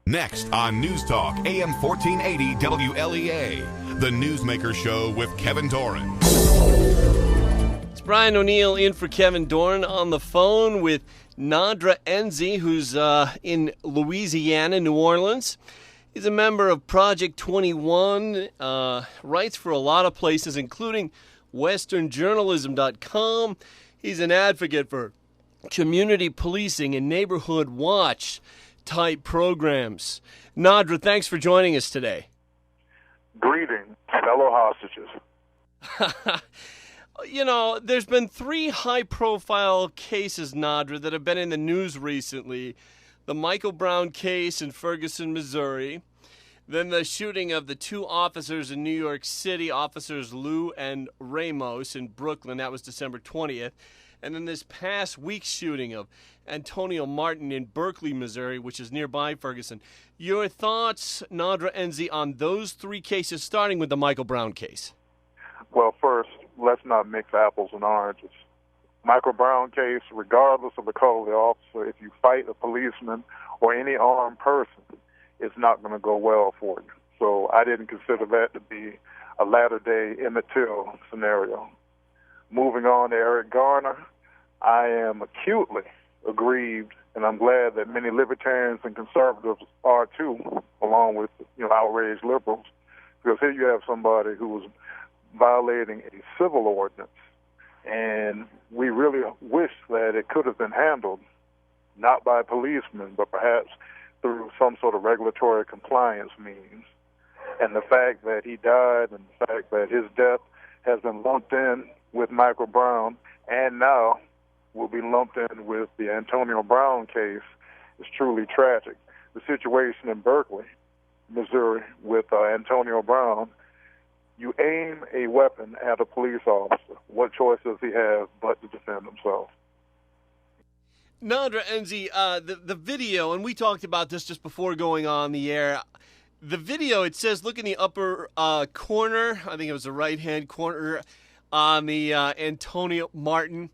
Next on News Talk, AM 1480 WLEA, the Newsmaker Show with Kevin Doran. It's Brian O'Neill in for Kevin Doran on the phone with Nadra Enzi, who's in Louisiana, New Orleans. He's a member of Project 21, writes for a lot of places, including westernjournalism.com. He's an advocate for community policing and neighborhood watch type programs. Nadra, thanks for joining us today. Greetings, fellow hostages. You know, there's been 3 high-profile cases, Nadra, that have been in the news recently. The Michael Brown case in Ferguson, Missouri. Then the shooting of the 2 officers in New York City, Officers Liu and Ramos in Brooklyn. That was December 20th. And then this past week's shooting of Antonio Martin in Berkeley, Missouri, which is nearby Ferguson. Your thoughts, Nadra Enzi, on those 3 cases, starting with the Michael Brown case? Well, first, let's not mix apples and oranges. Michael Brown case, regardless of the color of the officer, if you fight a policeman or any armed person, it's not going to go well for you. So I didn't consider that to be a latter-day Emmett Till scenario. Moving on to Eric Garner, I am acutely aggrieved, and I'm glad that many libertarians and conservatives are too, along with outraged liberals, because here you have somebody who was violating a civil ordinance, and we really wish that it could have been handled not by policemen, but perhaps through some sort of regulatory compliance means. And the fact that he died and the fact that his death has been lumped in with Michael Brown and now will be lumped in with the Antonio Brown case is truly tragic. The situation in Berkeley, Missouri, with Antonio Brown, you aim a weapon at a police officer. What choice does he have but to defend himself? Nadra Enzi, the video, and we talked about this just before going on the air. The video, it says, look in the upper corner, I think it was the right-hand corner, on the Antonio Martin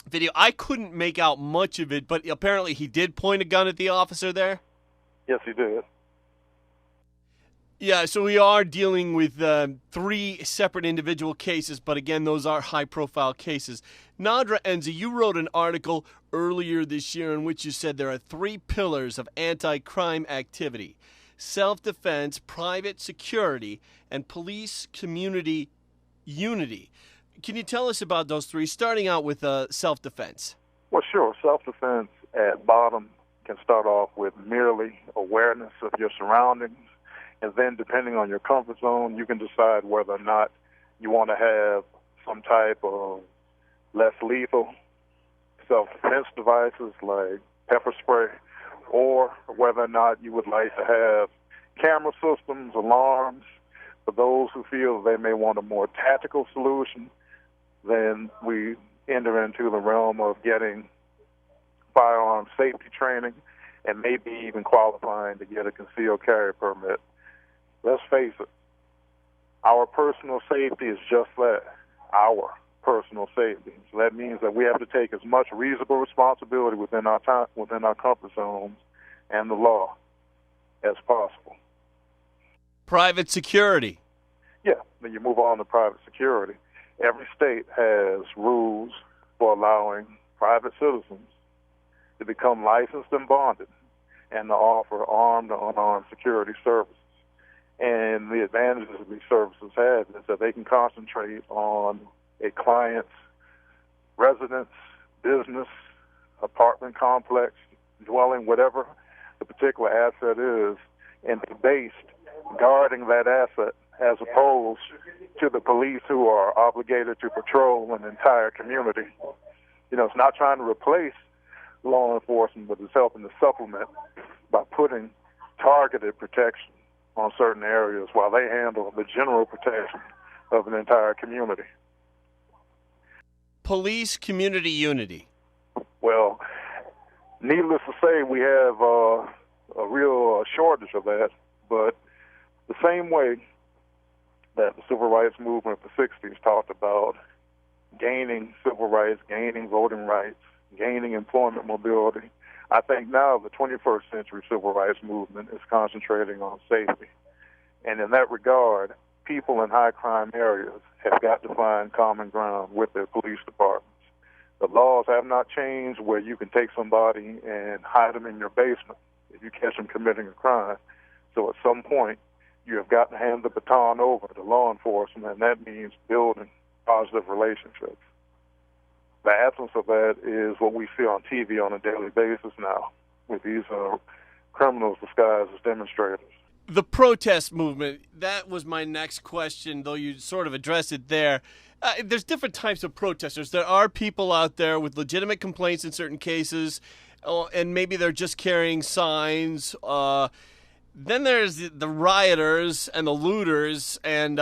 video. I couldn't make out much of it, but apparently he did point a gun at the officer there? Yes, he did. Yeah, so we are dealing with 3 separate individual cases, but again, those are high-profile cases. Nadra Enzi, you wrote an article earlier this year in which you said there are 3 pillars of anti-crime activity: self-defense, private security, and police-community unity. Can you tell us about those 3, starting out with self-defense? Well, sure. Self-defense at bottom can start off with merely awareness of your surroundings. And then, depending on your comfort zone, you can decide whether or not you want to have some type of less lethal self-defense devices like pepper spray, or whether or not you would like to have camera systems, alarms. For those who feel they may want a more tactical solution, then we enter into the realm of getting firearm safety training and maybe even qualifying to get a concealed carry permit. Let's face it, our personal safety is just that, our personal safety. So that means that we have to take as much reasonable responsibility within our comfort zones and the law as possible. Private security. Yeah, then you move on to private security. Every state has rules for allowing private citizens to become licensed and bonded and to offer armed or unarmed security services. And the advantages that these services have is that they can concentrate on a client's residence, business, apartment complex, dwelling, whatever the particular asset is, and be based guarding that asset as opposed to the police who are obligated to patrol an entire community. It's not trying to replace law enforcement, but it's helping to supplement by putting targeted protection on certain areas while they handle the general protection of an entire community. Police community unity. Well, needless to say, we have a real shortage of that, but the same way that the civil rights movement of the 60s talked about gaining civil rights, gaining voting rights, gaining employment mobility, I think now the 21st century civil rights movement is concentrating on safety. And in that regard, people in high crime areas have got to find common ground with their police departments. The laws have not changed where you can take somebody and hide them in your basement if you catch them committing a crime. So at some point, you have got to hand the baton over to law enforcement, and that means building positive relationships. The absence of that is what we see on TV on a daily basis now with these criminals disguised as demonstrators. The protest movement, that was my next question, though you sort of addressed it there. There's different types of protesters. There are people out there with legitimate complaints in certain cases, and maybe they're just carrying signs. Then there's the rioters and the looters, and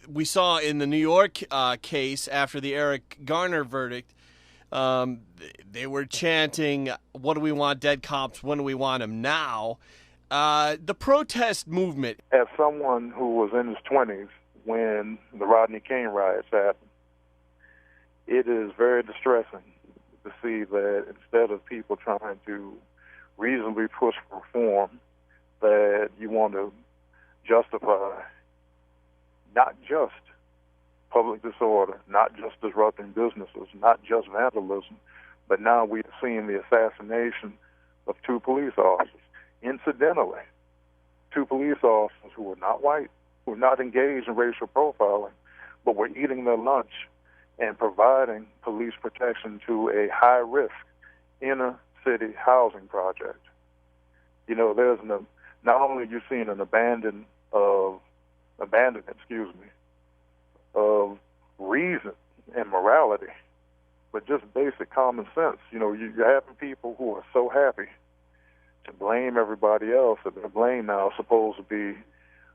we saw in the New York case after the Eric Garner verdict, they were chanting, "What do we want, dead cops? When do we want them now?" The protest movement. As someone who was in his 20s when the Rodney King riots happened, it is very distressing to see that instead of people trying to reasonably push for reform, that you want to justify not just public disorder, not just disrupting businesses, not just vandalism, but now we've seen the assassination of 2 police officers. Incidentally, 2 police officers who were not white, who were not engaged in racial profiling, but were eating their lunch and providing police protection to a high-risk inner-city housing project. You know, there's not only are you seeing an abandonment of reason and morality, but just basic common sense. You know, you're having people who are so happy to blame everybody else that their blame now is supposed to be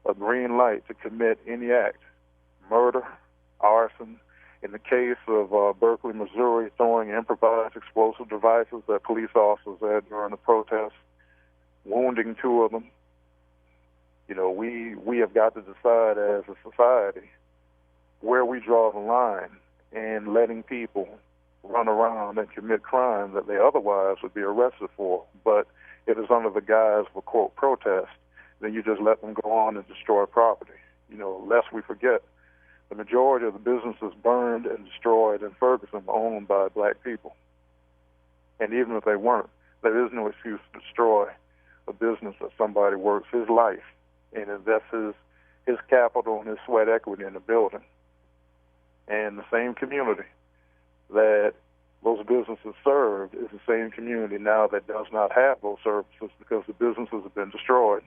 a green light to commit any act, murder, arson. In the case of Berkeley, Missouri, throwing improvised explosive devices at police officers there during the protest, wounding 2 of them. You know, we have got to decide as a society where we draw the line in letting people run around and commit crimes that they otherwise would be arrested for. But if it's under the guise of a, quote, protest, then you just let them go on and destroy property. You know, lest we forget, the majority of the businesses burned and destroyed in Ferguson were owned by black people. And even if they weren't, there is no excuse to destroy a business that somebody works his life and invests his capital and his sweat equity in the building. And the same community that those businesses served is the same community now that does not have those services because the businesses have been destroyed.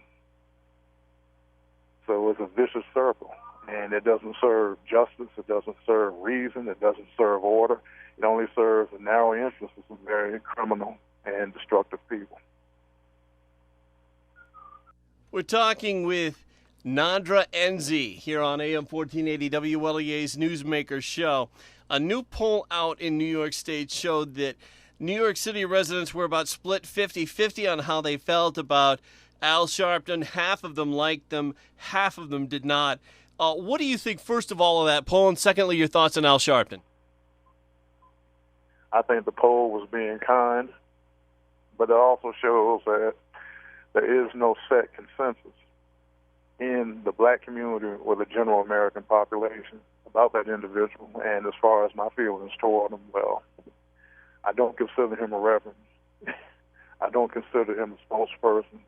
So it's a vicious circle, and it doesn't serve justice, it doesn't serve reason, it doesn't serve order. It only serves the narrow interests of very criminal and destructive people. We're talking with Nadra Enzi here on AM 1480 WLEA's Newsmaker show. A new poll out in New York State showed that New York City residents were about split 50-50 on how they felt about Al Sharpton. Half of them liked them, half of them did not. What do you think, first of all, of that poll, and secondly, your thoughts on Al Sharpton? I think the poll was being kind, but it also shows that there is no set consensus in the black community or the general American population about that individual. And as far as my feelings toward him, well, I don't consider him a reverend. I don't consider him a spokesperson.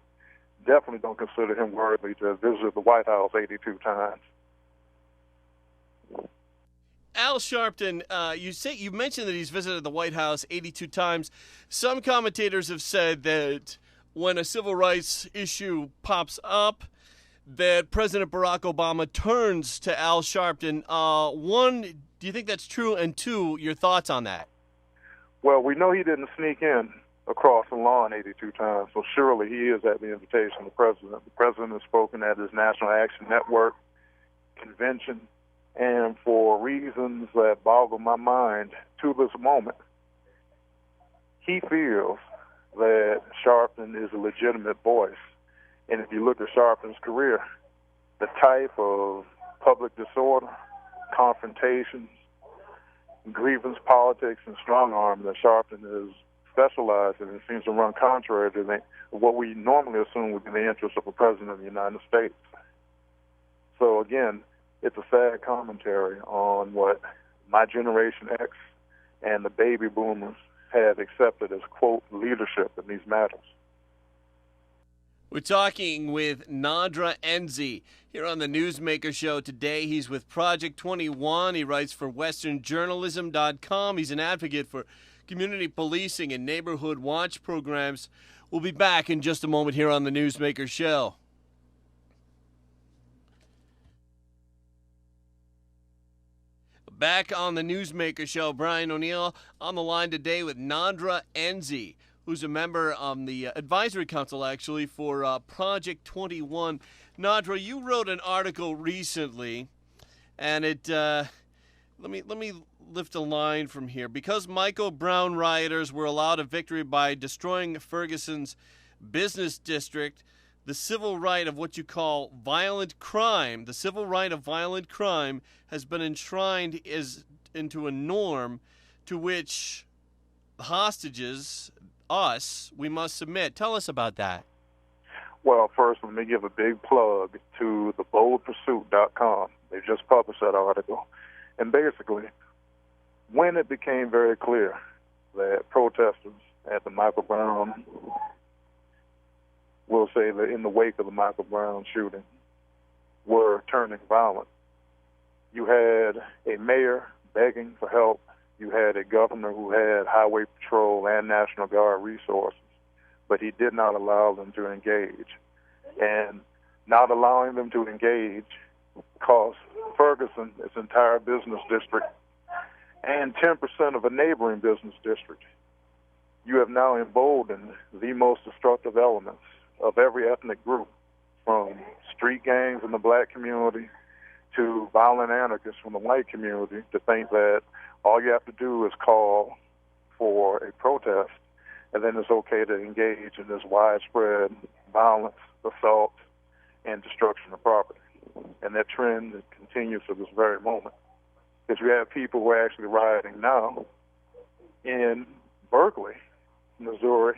Definitely don't consider him worthy to have visited the White House 82 times. Al Sharpton, you mentioned that he's visited the White House 82 times. Some commentators have said that when a civil rights issue pops up, that President Barack Obama turns to Al Sharpton. One, do you think that's true? And 2, your thoughts on that? Well, we know he didn't sneak in across the lawn 82 times, so surely he is at the invitation of the president. The president has spoken at his National Action Network convention, and for reasons that boggle my mind to this moment, he feels that Sharpton is a legitimate voice. And if you look at Sharpton's career, the type of public disorder, confrontations, grievance politics, and strong arm that Sharpton has specialize in. It seems to run contrary to what we normally assume would be the interest of a president of the United States. So again, it's a sad commentary on what my Generation X and the baby boomers have accepted as, quote, leadership in these matters. We're talking with Nadra Enzi here on the Newsmaker Show today. He's with Project 21. He writes for westernjournalism.com. He's an advocate for community policing and neighborhood watch programs. We'll be back in just a moment here on the Newsmaker Show. Back on the Newsmaker Show, Brian O'Neill on the line today with Nadra Enzi, who's a member on the advisory council, actually, for Project 21. Nadra, you wrote an article recently, and it let me lift a line from here. Because Michael Brown rioters were allowed a victory by destroying Ferguson's business district, the civil right of what you call violent crime, the civil right of violent crime has been enshrined into a norm to which the hostages, us, we must submit. Tell us about that. Well, first, let me give a big plug to theboldpursuit.com. They just published that article. And basically, when it became very clear that protesters at the Michael Brown, we'll say that in the wake of the Michael Brown shooting, were turning violent, you had a mayor begging for help. You had a governor who had highway patrol and National Guard resources, but he did not allow them to engage. And not allowing them to engage cost Ferguson its entire business district and 10% of a neighboring business district. You have now emboldened the most destructive elements of every ethnic group, from street gangs in the black community to violent anarchists from the white community, to think that all you have to do is call for a protest, and then it's okay to engage in this widespread violence, assault, and destruction of property. And that trend continues to this very moment. Because you have people who are actually rioting now in Berkeley, Missouri,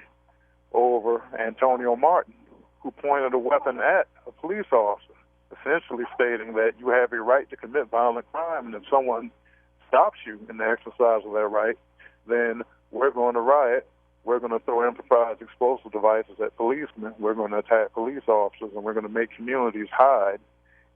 over Antonio Martin, who pointed a weapon at a police officer, essentially stating that you have a right to commit violent crime, and if someone stops you in the exercise of that right, then we're going to riot, we're going to throw improvised explosive devices at policemen, we're going to attack police officers, and we're going to make communities hide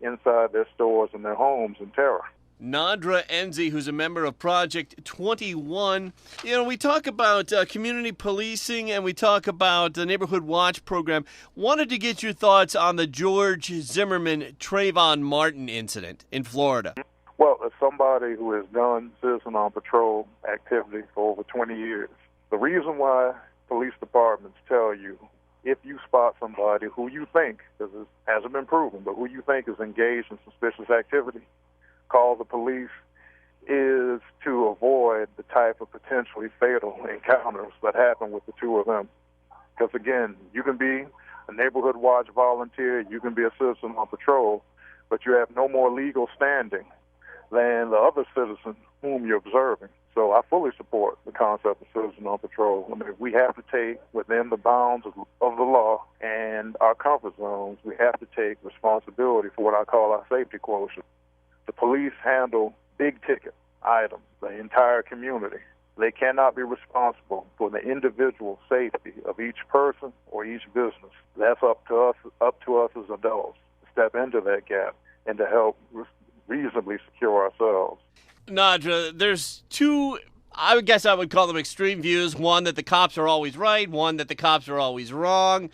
inside their stores and their homes in terror. Nadra Enzi, who's a member of Project 21. You know, we talk about community policing and we talk about the Neighborhood Watch program. Wanted to get your thoughts on the George Zimmerman Trayvon Martin incident in Florida. Well, as somebody who has done citizen on patrol activity for over 20 years, the reason why police departments tell you, if you spot somebody who you think, because it hasn't been proven, but who you think is engaged in suspicious activity, call the police, is to avoid the type of potentially fatal encounters that happen with the two of them. Because again, you can be a neighborhood watch volunteer, you can be a citizen on patrol, but you have no more legal standing than the other citizen whom you're observing. So I fully support the concept of citizen on patrol. I mean, we have to take within the bounds of the law and our comfort zones, we have to take responsibility for what I call our safety quotient. The police handle big-ticket items, the entire community. They cannot be responsible for the individual safety of each person or each business. That's up to us as adults to step into that gap and to help reasonably secure ourselves. Nadra, there's two, I guess I would call them extreme views. One, that the cops are always right. One, that the cops are always wrong.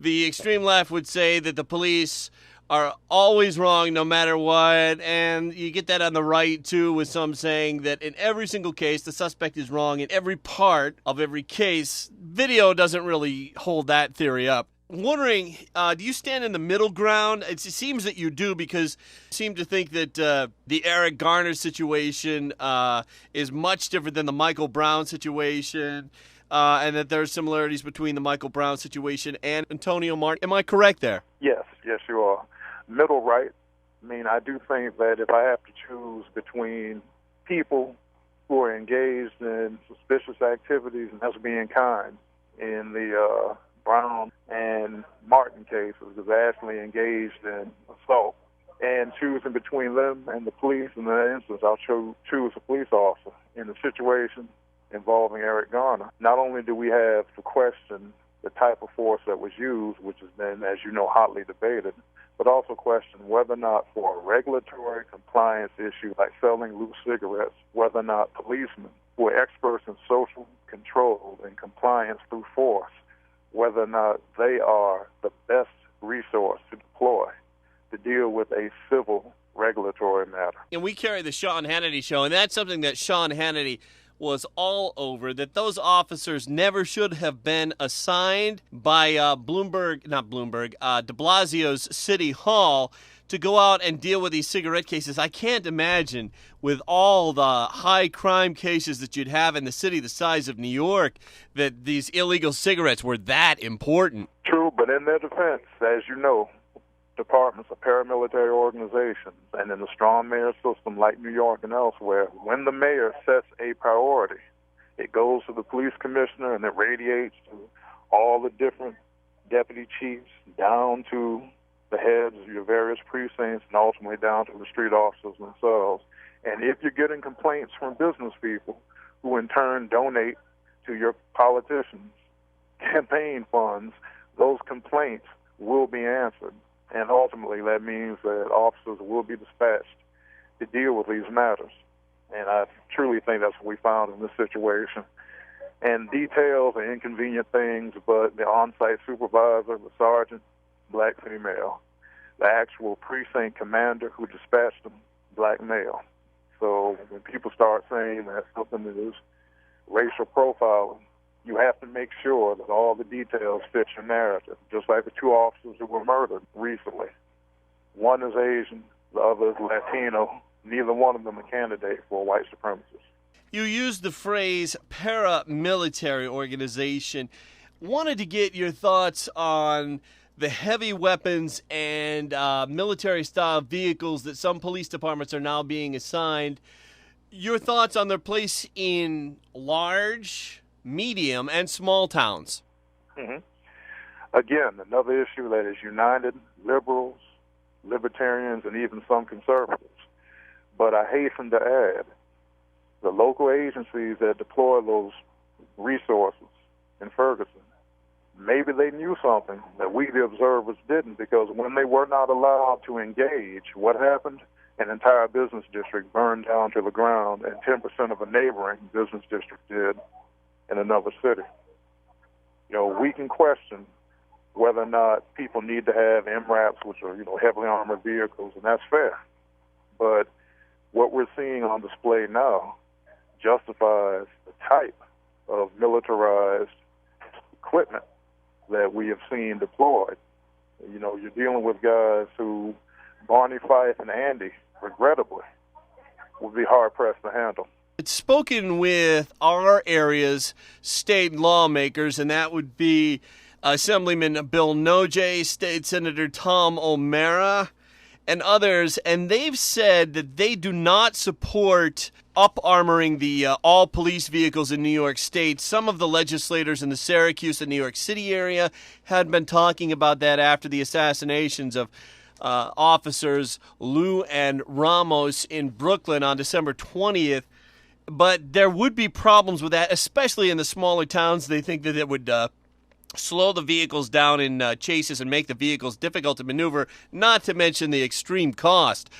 The extreme left would say that the police are always wrong no matter what, and you get that on the right, too, with some saying that in every single case, the suspect is wrong in every part of every case. Video doesn't really hold that theory up. I'm wondering, do you stand in the middle ground? It seems that you do, because you seem to think that the Eric Garner situation is much different than the Michael Brown situation, and that there are similarities between the Michael Brown situation and Antonio Martin. Am I correct there? Yes, you are. Middle right. I mean, I do think that if I have to choose between people who are engaged in suspicious activities, and that's being kind. In the Brown and Martin cases, is actually engaged in assault. And choosing between them and the police, in that instance, I'll choose a police officer. In the situation involving Eric Garner, not only do we have to question the type of force that was used, which has been, as you know, hotly debated, but also question whether or not for a regulatory compliance issue like selling loose cigarettes, whether or not policemen who are experts in social control and compliance through force, whether or not they are the best resource to deploy to deal with a civil regulatory matter. And we carry the Sean Hannity show, and that's something that Sean Hannity was all over, that those officers never should have been assigned by de Blasio's City Hall to go out and deal with these cigarette cases. I can't imagine, with all the high crime cases that you'd have in the city the size of New York, that these illegal cigarettes were that important. True, but in their defense, as you know, departments are paramilitary organizations, and in the strong mayor system like New York and elsewhere, when the mayor sets a priority, it goes to the police commissioner and it radiates to all the different deputy chiefs down to the heads of your various precincts and ultimately down to the street officers themselves. And if you're getting complaints from business people who in turn donate to your politicians' campaign funds, those complaints will be answered. And ultimately, that means that officers will be dispatched to deal with these matters. And I truly think that's what we found in this situation. And details are inconvenient things, but the on-site supervisor, the sergeant, black female. The actual precinct commander who dispatched them, black male. So when people start saying that something is racial profiling, you have to make sure that all the details fit your narrative, just like the two officers who were murdered recently. One is Asian, the other is Latino. Neither one of them a candidate for a white supremacist. You used the phrase paramilitary organization. Wanted to get your thoughts on the heavy weapons and military-style vehicles that some police departments are now being assigned. Your thoughts on their place in large, medium, and small towns. Mm-hmm. Again, another issue that has united liberals, libertarians, and even some conservatives. But I hasten to add, the local agencies that deploy those resources in Ferguson, maybe they knew something that we, the observers, didn't, because when they were not allowed to engage, what happened? An entire business district burned down to the ground, and 10% of a neighboring business district did in another city. You know, we can question whether or not people need to have MRAPs, which are, heavily armored vehicles, and that's fair. But what we're seeing on display now justifies the type of militarized equipment that we have seen deployed. You're dealing with guys who Barney Fife and Andy, regrettably, would be hard-pressed to handle. It's spoken with our area's state lawmakers, and that would be Assemblyman Bill Noje, State Senator Tom O'Mara, and others, and they've said that they do not support up-armoring the all police vehicles in New York State. Some of the legislators in the Syracuse and New York City area had been talking about that after the assassinations of officers Lou and Ramos in Brooklyn on December 20th. But there would be problems with that, especially in the smaller towns. They think that it would slow the vehicles down in chases and make the vehicles difficult to maneuver, not to mention the extreme cost.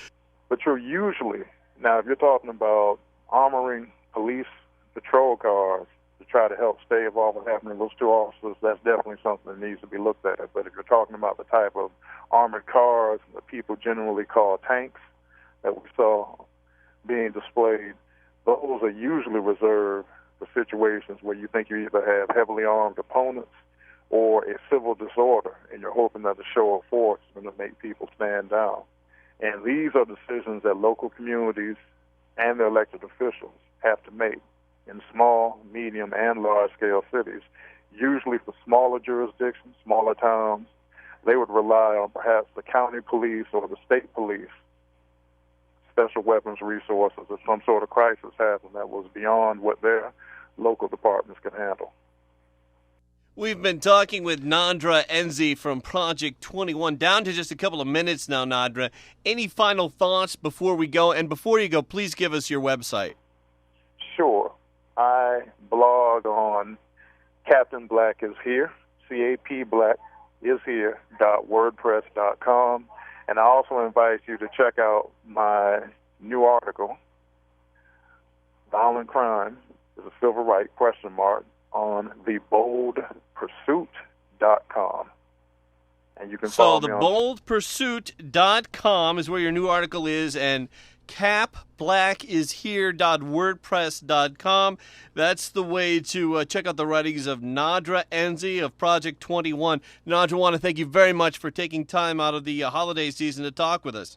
But usually, now if you're talking about armoring police patrol cars to try to help stave off what happened to those two officers, that's definitely something that needs to be looked at. But if you're talking about the type of armored cars that people generally call tanks that we saw being displayed, those are usually reserved for situations where you think you either have heavily armed opponents or a civil disorder, and you're hoping that the show of force is going to make people stand down. And these are decisions that local communities and their elected officials have to make in small, medium, and large-scale cities. Usually for smaller jurisdictions, smaller towns, they would rely on perhaps the county police or the state police special weapons resources if some sort of crisis happened that was beyond what their local departments could handle. We've been talking with Nadra Enzi from Project 21. Down to just a couple of minutes now, Nadra. Any final thoughts before we go? And before you go, please give us your website. Sure. I blog on Captain Black is Here, CAP Black is Here, .wordpress.com. And I also invite you to check out my new article, Violent Crime is a Civil Right, ? On theboldpursuit.com. And you can follow me on... theboldpursuit.com is where your new article is, and capblackishere.wordpress.com. That's the way to check out the writings of Nadra Enzi of Project 21. Nadra, I want to thank you very much for taking time out of the holiday season to talk with us.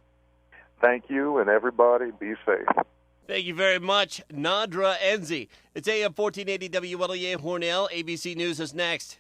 Thank you, and everybody be safe. Thank you very much, Nadra Enzi. It's AM 1480 WLEA Hornell. ABC News is next.